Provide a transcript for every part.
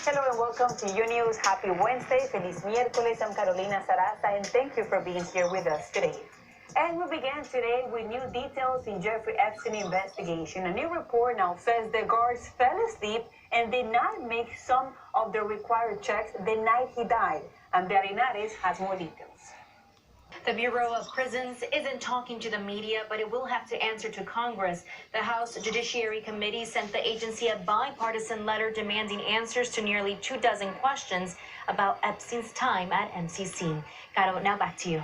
Hello and welcome to Unews. Happy Wednesday. Feliz miércoles. I'm Carolina Sarassa and thank you for being here with us today. And we began today with new details in Jeffrey Epstein investigation. A new report now says the guards fell asleep and did not make some of the required checks the night he died. Andrea Linares has more details. The Bureau of Prisons isn't talking to the media, but it will have to answer to Congress. The House Judiciary Committee sent the agency a bipartisan letter demanding answers to nearly 24 questions about Epstein's time at MCC. Caro, now back to you.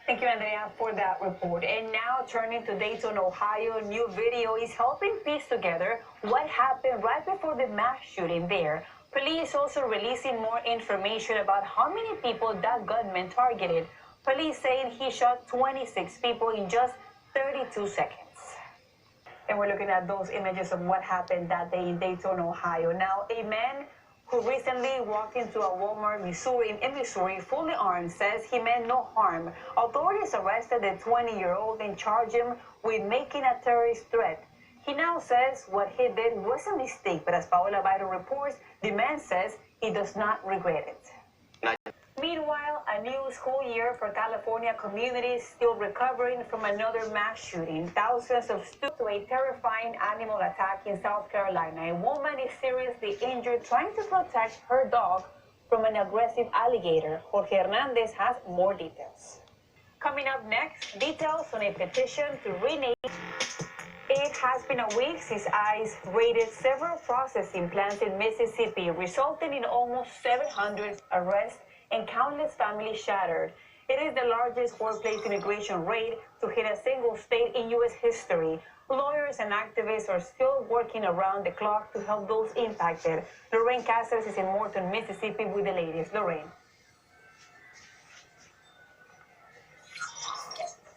Thank you, Andrea, for that report. And now turning to Dayton, Ohio, new video is helping piece together what happened right before the mass shooting there. Police also releasing more information about how many people that gunman targeted. Police saying he shot 26 people in just 32 seconds. And we're looking at those images of what happened that day in Dayton, Ohio. Now, a man who recently walked into a Walmart, in Missouri, fully armed, says he meant no harm. Authorities arrested the 20-year-old and charged him with making a terrorist threat. He now says what he did was a mistake, but as Paola Byron reports, the man says he does not regret it. Meanwhile, a new school year for California communities still recovering from another mass shooting. Thousands of students to a terrifying animal attack in South Carolina. A woman is seriously injured trying to protect her dog from an aggressive alligator. Jorge Hernandez has more details. Coming up next, details on a petition to rename. It has been a week since ICE raided several processing plants in Mississippi, resulting in almost 700 arrests and countless families shattered. It is the largest workplace immigration raid to hit a single state in U.S. history. Lawyers and activists are still working around the clock to help those impacted. Lorraine Cáceres is in Morton, Mississippi with the latest. Lorraine.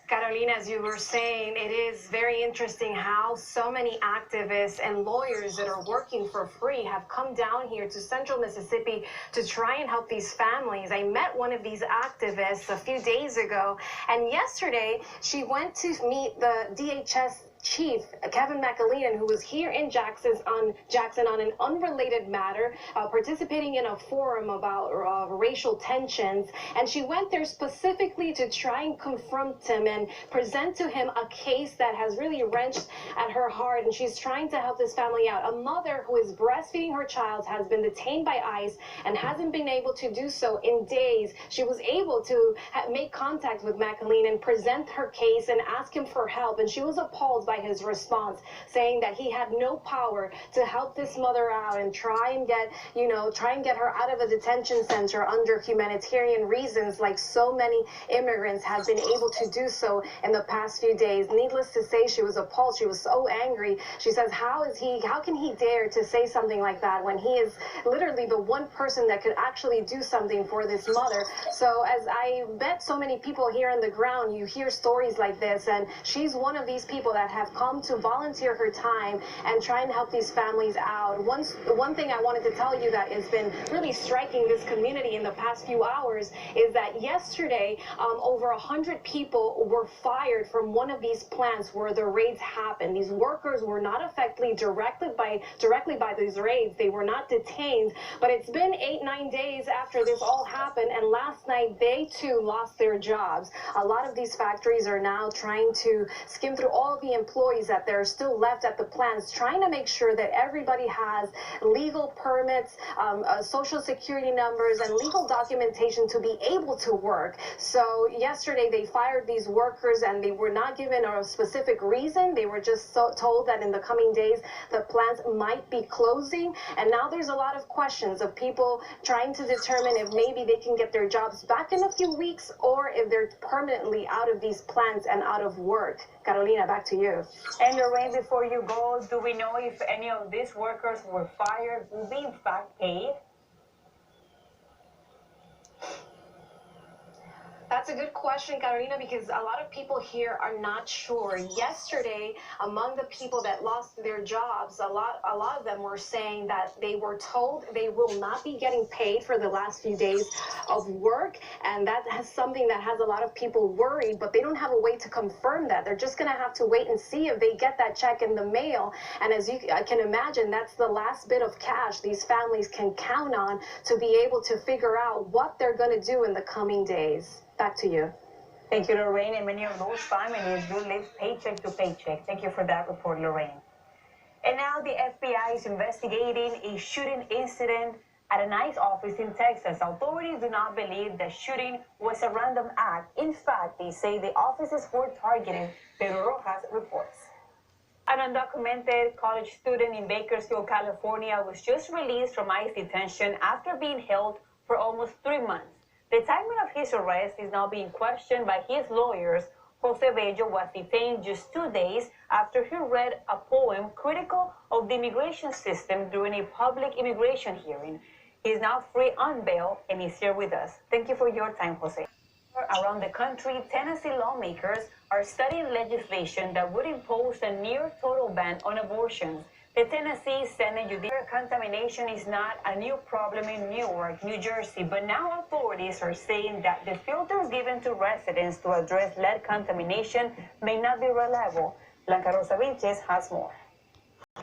Carolina, as you were saying, it is very interesting how so many activists and lawyers that are working for free have come down here to central Mississippi to try and help these families. I met one of these activists a few days ago, and yesterday she went to meet the DHS Chief Kevin McAleenan, who was here in Jackson on an unrelated matter, participating in a forum about racial tensions, and she went there specifically to try and confront him and present to him a case that has really wrenched at her heart, and she's trying to help this family out. A mother who is breastfeeding her child has been detained by ICE and hasn't been able to do so in days. She was able to make contact with McAleenan, present her case, and ask him for help, and she was appalled by his response, saying that he had no power to help this mother out and try and get her out of a detention center under humanitarian reasons, like so many immigrants have been able to do so in the past few days. Needless to say, she was appalled. She was so angry. She says, how can he dare to say something like that when he is literally the one person that could actually do something for this mother? So as I met so many people here on the ground, you hear stories like this, and she's one of these people that have come to volunteer her time and try and help these families out. One thing I wanted to tell you that has been really striking this community in the past few hours is that yesterday over 100 people were fired from one of these plants where the raids happened. These workers were not affected directly by these raids. They were not detained, but it's been 8-9 days after this all happened, and last night they too lost their jobs. A lot of these factories are now trying to skim through all of the employees that they're still left at the plants, trying to make sure that everybody has legal permits, social security numbers, and legal documentation to be able to work. So yesterday they fired these workers and they were not given a specific reason. They were just told that in the coming days the plants might be closing, and now there's a lot of questions of people trying to determine if maybe they can get their jobs back in a few weeks or if they're permanently out of these plants and out of work. Carolina, back to you. And Lorraine, before you go, do we know if any of these workers who were fired will be in fact paid? That's a good question, Carolina, because a lot of people here are not sure. Yesterday, among the people that lost their jobs, a lot of them were saying that they were told they will not be getting paid for the last few days of work, and that has something that has a lot of people worried, but they don't have a way to confirm that. They're just going to have to wait and see if they get that check in the mail, and as you can imagine, that's the last bit of cash these families can count on to be able to figure out what they're going to do in the coming days. Back to you. Thank you, Lorraine. And many of those families do live paycheck to paycheck. Thank you for that report, Lorraine. And now the FBI is investigating a shooting incident at an ICE office in Texas. Authorities do not believe the shooting was a random act. In fact, they say the officers were targeted. Pedro Rojas reports. An undocumented college student in Bakersfield, California, was just released from ICE detention after being held for almost 3 months. The timing of his arrest is now being questioned by his lawyers. Jose Bello was detained just 2 days after he read a poem critical of the immigration system during a public immigration hearing. He is now free on bail and is here with us. Thank you for your time, Jose. Around the country, Tennessee lawmakers are studying legislation that would impose a near-total ban on abortions. The Tennessee Senate judicial contamination is not a new problem in Newark, New Jersey, but now authorities are saying that the filters given to residents to address lead contamination may not be reliable. Blanca Rosa Vinches has more.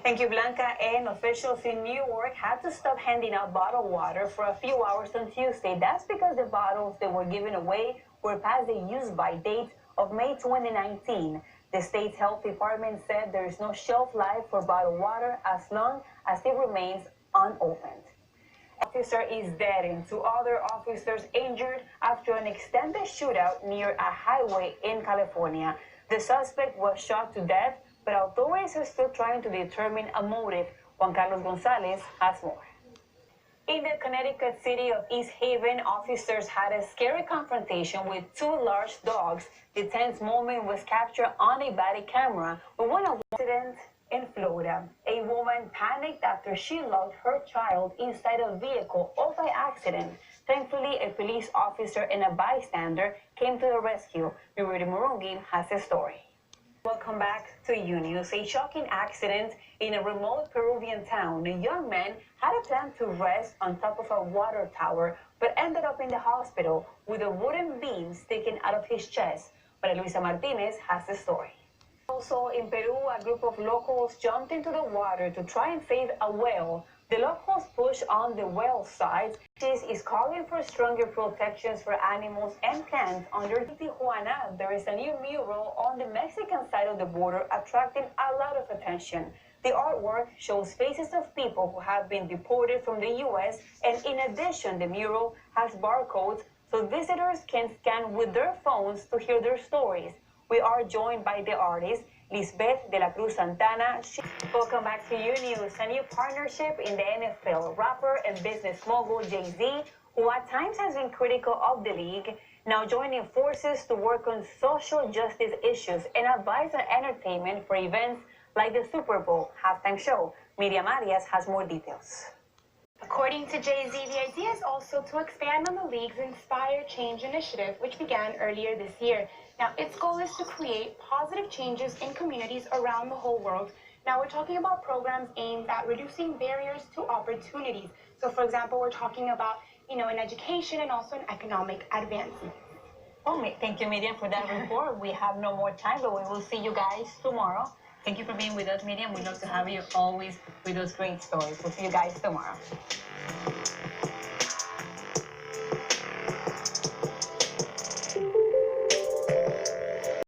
Thank you, Blanca. And officials in Newark had to stop handing out bottled water for a few hours on Tuesday. That's because the bottles that were given away were past the use-by date of May 2019. The state's health department said there is no shelf life for bottled water as long as it remains unopened. An officer is dead and 2 other officers injured after an extended shootout near a highway in California. The suspect was shot to death, but authorities are still trying to determine a motive. Juan Carlos Gonzalez has more. In the Connecticut city of East Haven, officers had a scary confrontation with 2 large dogs. The tense moment was captured on a body camera with one accident in Florida. A woman panicked after she locked her child inside a vehicle all by accident. Thankfully, a police officer and a bystander came to the rescue. Yuri Murungi has the story. Welcome back to Unews. A shocking accident in a remote Peruvian town. A young man had a plan to rest on top of a water tower, but ended up in the hospital with a wooden beam sticking out of his chest. Maria Luisa Martinez has the story. Also in Peru, a group of locals jumped into the water to try and save a whale. The locals pushed on the whale side. This is calling for stronger protections for animals and plants. Under Tijuana, there is a new mural on the Mexican side of the border attracting a lot of attention. The artwork shows faces of people who have been deported from the U.S. and in addition, the mural has barcodes so visitors can scan with their phones to hear their stories. We are joined by the artist, Lisbeth de la Cruz Santana. Welcome back to Unews. A new partnership in the NFL. Rapper and business mogul Jay-Z, who at times has been critical of the league, now joining forces to work on social justice issues and advise on entertainment for events like the Super Bowl halftime show. Miriam Arias has more details. According to Jay-Z, the idea is also to expand on the league's Inspire Change initiative, which began earlier this year. Now, its goal is to create positive changes in communities around the whole world. Now, we're talking about programs aimed at reducing barriers to opportunities. So, for example, we're talking about, in education and also in economic advancement. Oh, thank you, Miriam, for that report. We have no more time, but we will see you guys tomorrow. Thank you for being with us, Miriam. We'd love to have you always with those great stories. We'll see you guys tomorrow.